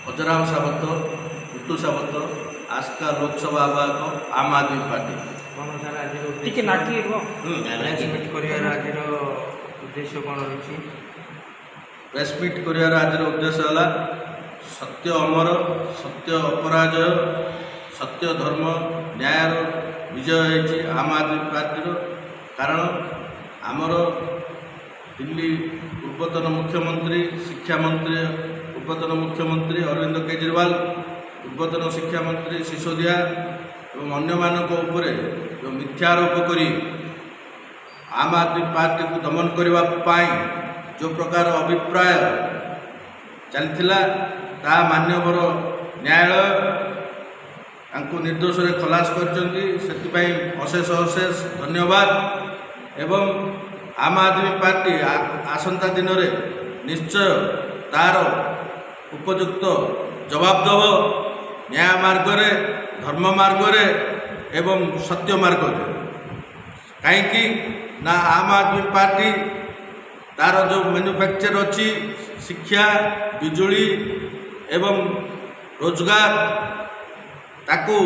ଅଜରାମ ସାବତ, ଟୁଟୁ ସାବତ, ଆସ୍କା ଲୋକସଭା ଆବାହକ, ଆମ୍ ଆଦମୀ ପାର୍ଟି। କ'ଣ ସାର୍ ଆଜିର ଟିକେ ନାଟି ପ୍ରେସ୍ କରିବାର ଆଜିର ଉଦ୍ଦେଶ୍ୟ କ'ଣ ରହିଛି? ପ୍ରେସ୍ ମିଟ୍ କରିବାର ଆଜିର ଉଦ୍ଦେଶ୍ୟ ହେଲା ସତ୍ୟ ଅମର, ସତ୍ୟ ଅପରାଜୟ, ସତ୍ୟ ଧର୍ମ ନ୍ୟାୟର ବିଜୟ ହୋଇଛି ଆମ୍ ଆଦମୀ ପାର୍ଟିର। କାରଣ ଆମର ଦିଲ୍ଲୀ ପୂର୍ବତନ ମୁଖ୍ୟମନ୍ତ୍ରୀ, ଶିକ୍ଷାମନ୍ତ୍ରୀ ପୂର୍ବତନ ମୁଖ୍ୟମନ୍ତ୍ରୀ ଅରବିନ୍ଦ କେଜରିୱାଲ, ପୂର୍ବତନ ଶିକ୍ଷାମନ୍ତ୍ରୀ ସିସୋଦିଆ ଏବଂ ଅନ୍ୟମାନଙ୍କ ଉପରେ ଯେଉଁ ମିଥ୍ୟା ଆରୋପ କରି ଆମ୍ ଆଦମୀ ପାର୍ଟିକୁ ଦମନ କରିବା ପାଇଁ ଯେଉଁ ପ୍ରକାର ଅଭିପ୍ରାୟ ଚାଲିଥିଲା, ତାହା ମାନ୍ୟବର ନ୍ୟାୟାଳୟ ତାଙ୍କୁ ନିର୍ଦ୍ଦୋଷରେ ଖଲାସ କରିଛନ୍ତି। ସେଥିପାଇଁ ଅଶେଷ ଅଶେଷ ଧନ୍ୟବାଦ। ଏବଂ ଆମ୍ ଆଦମୀ ପାର୍ଟି ଆସନ୍ତା ଦିନରେ ନିଶ୍ଚୟ ତାର ଉପଯୁକ୍ତ ଜବାବ ଦେବ, ନ୍ୟାୟ ମାର୍ଗରେ, ଧର୍ମ ମାର୍ଗରେ ଏବଂ ସତ୍ୟ ମାର୍ଗରେ। କାହିଁକି ନା ଆମ୍ ଆଦମୀ ପାର୍ଟି ତାର ଯେଉଁ ମ୍ୟାନୁଫ୍ୟାକ୍ଚର ଅଛି, ଶିକ୍ଷା, ବିଜୁଳି ଏବଂ ରୋଜଗାର, ତାକୁ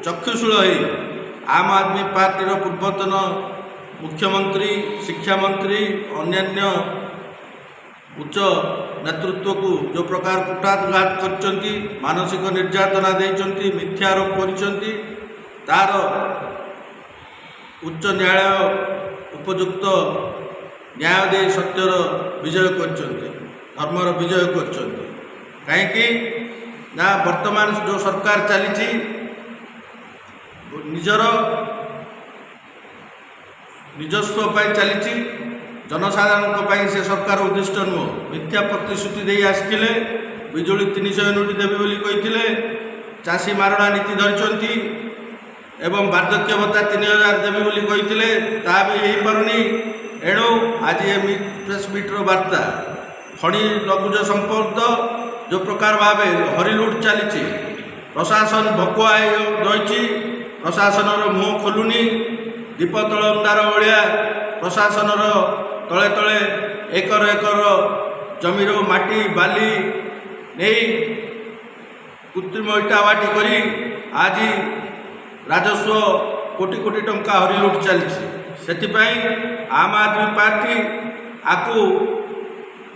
ଚକ୍ଷୁଶୂଳ ହୋଇ ଆମ୍ ଆଦମୀ ପାର୍ଟିର ପୂର୍ବତନ ମୁଖ୍ୟମନ୍ତ୍ରୀ, ଶିକ୍ଷାମନ୍ତ୍ରୀ, ଅନ୍ୟାନ୍ୟ ଉଚ୍ଚ ନେତୃତ୍ୱକୁ ଯେଉଁ ପ୍ରକାର କୁଟାଘାତ କରିଛନ୍ତି, ମାନସିକ ନିର୍ଯାତନା ଦେଇଛନ୍ତି, ମିଥ୍ୟା ଆରୋପ କରିଛନ୍ତି, ତାର ଉଚ୍ଚ ନ୍ୟାୟାଳୟ ଉପଯୁକ୍ତ ନ୍ୟାୟ ଦେଇ ସତ୍ୟର ବିଜୟ କରିଛନ୍ତି, ଧର୍ମର ବିଜୟ କରିଛନ୍ତି। କାହିଁକି ନା ବର୍ତ୍ତମାନ ଯେଉଁ ସରକାର ଚାଲିଛି, ନିଜସ୍ୱ ପାଇଁ ଚାଲିଛି, ଜନସାଧାରଣଙ୍କ ପାଇଁ ସେ ସରକାର ଉଦ୍ଦିଷ୍ଟ ନୁହଁ। ମିଥ୍ୟା ପ୍ରତିଶ୍ରୁତି ଦେଇ ଆସିଥିଲେ, ବିଜୁଳି 300 ୟୁନିଟ୍ ଦେବେ ବୋଲି କହିଥିଲେ, ଚାଷୀ ମାରଣା ନୀତି ଧରିଛନ୍ତି ଏବଂ ବାର୍ଦ୍ଧକ୍ୟ ଭତ୍ତା 3000 ଦେବେ ବୋଲି କହିଥିଲେ, ତାହା ବି ହେଇପାରୁନି। ଏଣୁ ଆଜି ଏ ପ୍ରେସ୍ ମିଟ୍ର ବାର୍ତ୍ତା, ଖଣି ଲଘୁଜ ସମ୍ପଦ ଯେଉଁ ପ୍ରକାର ଭାବେ ହରିଲୁଟ୍ ଚାଲିଛି, ପ୍ରଶାସନ ଭକୁଆ ରହିଛି, ପ୍ରଶାସନର ମୁହଁ ଖୋଲୁନି, ଦୀପ ତଳ ଅନ୍ଧାର ଭଳିଆ ପ୍ରଶାସନର ତଳେ ତଳେ ଏକର ଏକର ଜମିର ମାଟି ବାଲି ନେଇ କୃତ୍ରିମ ଇଟା ବାଟି କରି ଆଜି ରାଜସ୍ୱ କୋଟି କୋଟି ଟଙ୍କା ହରିଲୁଟ୍ ଚାଲିଛି। ସେଥିପାଇଁ ଆମ୍ ଆଦମୀ ପାର୍ଟି ଆକୁ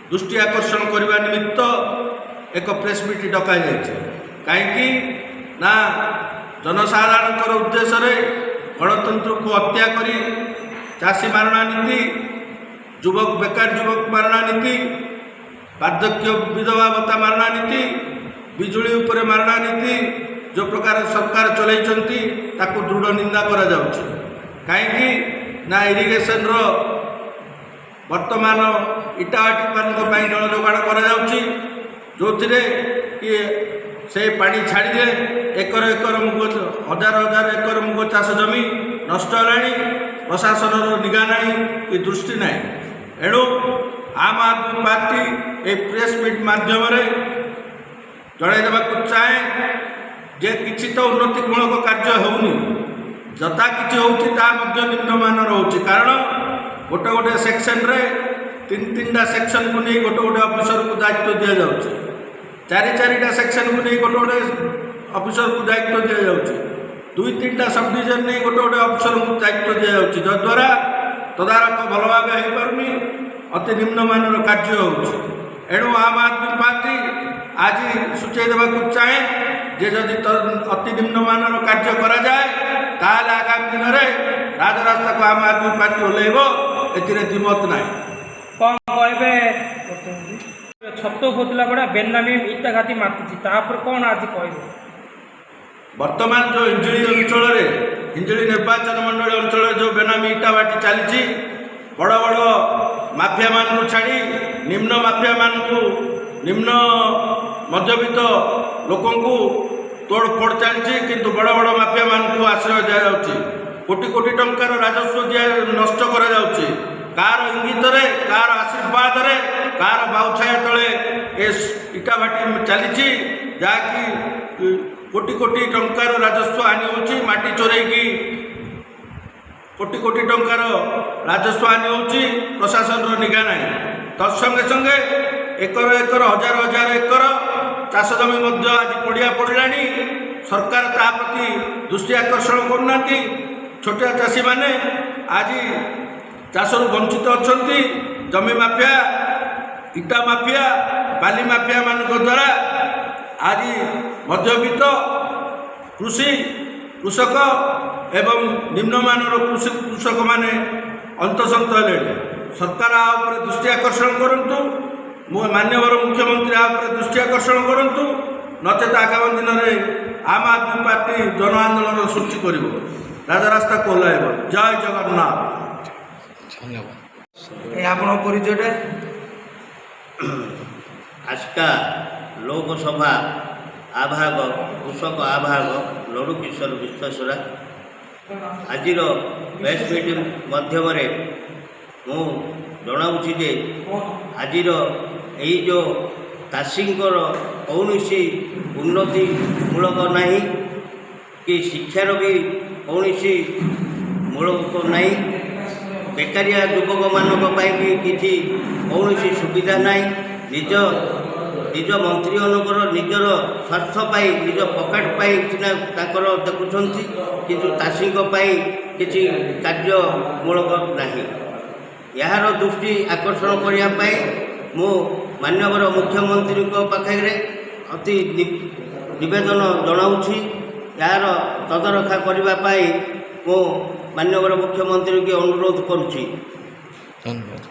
ଦୃଷ୍ଟି ଆକର୍ଷଣ କରିବା ନିମିତ୍ତ ଏକ ପ୍ରେସ୍ ମିଟ୍ ଡକାଯାଇଛି। କାହିଁକି ନା ଜନସାଧାରଣଙ୍କର ଉଦ୍ଦେଶ୍ୟରେ ଗଣତନ୍ତ୍ରକୁ ହତ୍ୟା କରି ଚାଷୀ ମାରଣା ନୀତି, ବେକାର ଯୁବକ ମାରଣା ନୀତି, ବାର୍ଦ୍ଧକ୍ୟ ବିଧବା ଭତ୍ତା ମାରଣା ନୀତି, ବିଜୁଳି ଉପରେ ମାରଣା ନୀତି ଯେଉଁ ପ୍ରକାର ସରକାର ଚଳାଇଛନ୍ତି, ତାକୁ ଦୃଢ଼ ନିନ୍ଦା କରାଯାଉଛି। କାହିଁକି ନା ଇରିଗେସନର ବର୍ତ୍ତମାନ ଇଟାଭାଟିମାନଙ୍କ ପାଇଁ ଜଳ ଯୋଗାଣ କରାଯାଉଛି, ଯେଉଁଥିରେ କି ସେ ପାଣି ଛାଡ଼ିଲେ ଏକର ଏକର ମୁଗ, ହଜାର ହଜାର ଏକର ମୁଗ ଚାଷ ଜମି ନଷ୍ଟ ହେଲାଣି। ପ୍ରଶାସନର ନିଗା ନାହିଁ କି ଦୃଷ୍ଟି ନାହିଁ। ଏଣୁ ଆମ୍ ଆଦମୀ ପାର୍ଟି ଏହି ପ୍ରେସ୍ ମିଟ୍ ମାଧ୍ୟମରେ ଜଣାଇ ଦେବାକୁ ଚାହେଁ ଯେ କିଛି ତ ଉନ୍ନତିମୂଳକ କାର୍ଯ୍ୟ ହେଉନି, ଯଥା କିଛି ହେଉଛି ତାହା ମଧ୍ୟ ନିମ୍ନମାନର ହେଉଛି। କାରଣ ଗୋଟେ ଗୋଟେ ସେକ୍ସନରେ 3-3ଟା ସେକ୍ସନକୁ ନେଇ ଗୋଟେ ଗୋଟେ ଅଫିସରକୁ ଦାୟିତ୍ୱ ଦିଆଯାଉଛି, 4-4ଟା ସେକ୍ସନକୁ ନେଇ ଗୋଟେ ଗୋଟେ ଅଫିସରକୁ ଦାୟିତ୍ୱ ଦିଆଯାଉଛି, 2-3ଟା ସବ୍ ଡିଭିଜନ ନେଇ ଗୋଟେ ଗୋଟେ ଅଫିସରଙ୍କୁ ଦାୟିତ୍ୱ ଦିଆଯାଉଛି, ଯଦ୍ୱାରା ତଦାରଖ ଭଲ ଭାବେ ହୋଇପାରୁନି, ଅତି ନିମ୍ନମାନର କାର୍ଯ୍ୟ ହେଉଛି। ଏଣୁ ଆମ୍ ଆଦମୀ ପାର୍ଟି ଆଜି ସୂଚାଇ ଦେବାକୁ ଚାହେଁ ଯେ ଯଦି ଅତି ନିମ୍ନମାନର କାର୍ଯ୍ୟ କରାଯାଏ, ତାହେଲେ ଆଗାମୀ ଦିନରେ ରାଜରାସ୍ତାକୁ ଆମ୍ ଆଦମୀ ପାର୍ଟି ଓହ୍ଲାଇବ, ଏଥିରେ ଦ୍ୱିମତ ନାହିଁ। କ'ଣ କହିବେ? ଛତ ଖୋଜିଲା ବେଳେ ବେନାମୀ ଇଟା ଘାଟି ମାତିଛି, ତାପରେ କ'ଣ ଆଜି କହିବେ? ବର୍ତ୍ତମାନ ଯେଉଁ ହିଞ୍ଜିଳି ଅଞ୍ଚଳରେ, ହିଞ୍ଜିଳି ନିର୍ବାଚନ ମଣ୍ଡଳୀ ଅଞ୍ଚଳରେ ଯେଉଁ ବେନାମୀ ଇଟା ଭାଟି ଚାଲିଛି, ବଡ଼ ବଡ଼ ମାଫିଆମାନଙ୍କୁ ଛାଡ଼ି ନିମ୍ନ ମାଫିଆମାନଙ୍କୁ, ନିମ୍ନ ମଧ୍ୟବିତ୍ତ ଲୋକଙ୍କୁ ତୋଡ଼ଫୋଡ଼ ଚାଲିଛି, କିନ୍ତୁ ବଡ଼ ବଡ଼ ମାଫିଆମାନଙ୍କୁ ଆଶ୍ରୟ ଦିଆଯାଉଛି, କୋଟି କୋଟି ଟଙ୍କାର ରାଜସ୍ୱ ନଷ୍ଟ କରାଯାଉଛି। କାହାର ଇଙ୍ଗିତରେ, କାହାର ଆଶୀର୍ବାଦରେ, କାହାର ବାଉଛାୟା ତଳେ ଏ ଇଟା ଭାଟି ଚାଲିଛି, ଯାହାକି କୋଟି କୋଟି ଟଙ୍କାର ରାଜସ୍ୱ ହାନି ହେଉଛି। ମାଟି ଚୋରେଇକି କୋଟି କୋଟି ଟଙ୍କାର ରାଜସ୍ୱ ହାନି ହେଉଛି, ପ୍ରଶାସନର ନିଗା ନାହିଁ। ତତ୍ସଙ୍ଗେ ସଙ୍ଗେ ଏକର ଏକର, ହଜାର ହଜାର ଏକର ଚାଷ ଜମି ମଧ୍ୟ ଆଜି ପଡ଼ିଆ ପଡ଼ିଲାଣି। ସରକାର ତା ପ୍ରତି ଦୃଷ୍ଟି ଆକର୍ଷଣ କରୁନାହାନ୍ତି। ଛୋଟିଆ ଚାଷୀମାନେ ଆଜି ଚାଷରୁ ବଞ୍ଚିତ ଅଛନ୍ତି। ଜମି ମାଫିଆ, ଇଟା ମାଫିଆ, ବାଲି ମାଫିଆ ମାନଙ୍କ ଦ୍ୱାରା ଆଜି ମଧ୍ୟବିତ୍ତ କୃଷକ ଏବଂ ନିମ୍ନମାନର କୃଷକମାନେ ଅନ୍ତସନ୍ତ ହେଲେଣି। ସରକାର ଆ ଉପରେ ଦୃଷ୍ଟି ଆକର୍ଷଣ କରନ୍ତୁ। ମାନ୍ୟବର ମୁଖ୍ୟମନ୍ତ୍ରୀ ଆ ଉପରେ ଦୃଷ୍ଟି ଆକର୍ଷଣ କରନ୍ତୁ। ନଚେତ ଆଗାମୀ ଦିନରେ ଆମ୍ ଆଦମୀ ପାର୍ଟି ଜନ ଆନ୍ଦୋଳନ ସୃଷ୍ଟି କରିବ, ରାଜରାସ୍ତାକୁ ଓହ୍ଲାଇବ। ଜୟ ଜଗନ୍ନାଥ। ଆପଣଙ୍କ ପରିଚୟଟା? ଆସ୍କା ଲୋକସଭା ଆବାହକ କୃଷକ ଆବାହକ ଲଡ଼ୁକିଶୋର ବିଶ୍ୱାସରା। ଆଜିର ପ୍ରେସ୍ ମିଟିଂ ମାଧ୍ୟମରେ ମୁଁ ଜଣାଉଛି ଯେ ଆଜିର ଏଇ ଯେଉଁ ଚାଷୀଙ୍କର କୌଣସି ଉନ୍ନତିମୂଳକ ନାହିଁ କି ଶିକ୍ଷାର ବି କୌଣସି ମୂଳକ ନାହିଁ। ବେକାରିଆ ଯୁବକମାନଙ୍କ ପାଇଁ ବି କିଛି କୌଣସି ସୁବିଧା ନାହିଁ। ନିଜ ମନ୍ତ୍ରୀମାନଙ୍କର ନିଜର ସ୍ୱାର୍ଥ ପାଇଁ, ନିଜ ପକେଟ୍ ପାଇଁ ସିନା ତାଙ୍କର ଦେଖୁଛନ୍ତି, କିନ୍ତୁ ଚାଷୀଙ୍କ ପାଇଁ କିଛି କାର୍ଯ୍ୟମୂଳକ ନାହିଁ। ଏହାର ଦୃଷ୍ଟି ଆକର୍ଷଣ କରିବା ପାଇଁ ମୁଁ ମାନ୍ୟବର ମୁଖ୍ୟମନ୍ତ୍ରୀଙ୍କ ପାଖରେ ଅତି ନିବେଦନ ଜଣାଉଛି। ଏହାର ତଦାରଖା କରିବା ପାଇଁ ମୁଁ ମାନ୍ୟବର ମୁଖ୍ୟମନ୍ତ୍ରୀଙ୍କୁ ଅନୁରୋଧ କରୁଛି। ଧନ୍ୟବାଦ।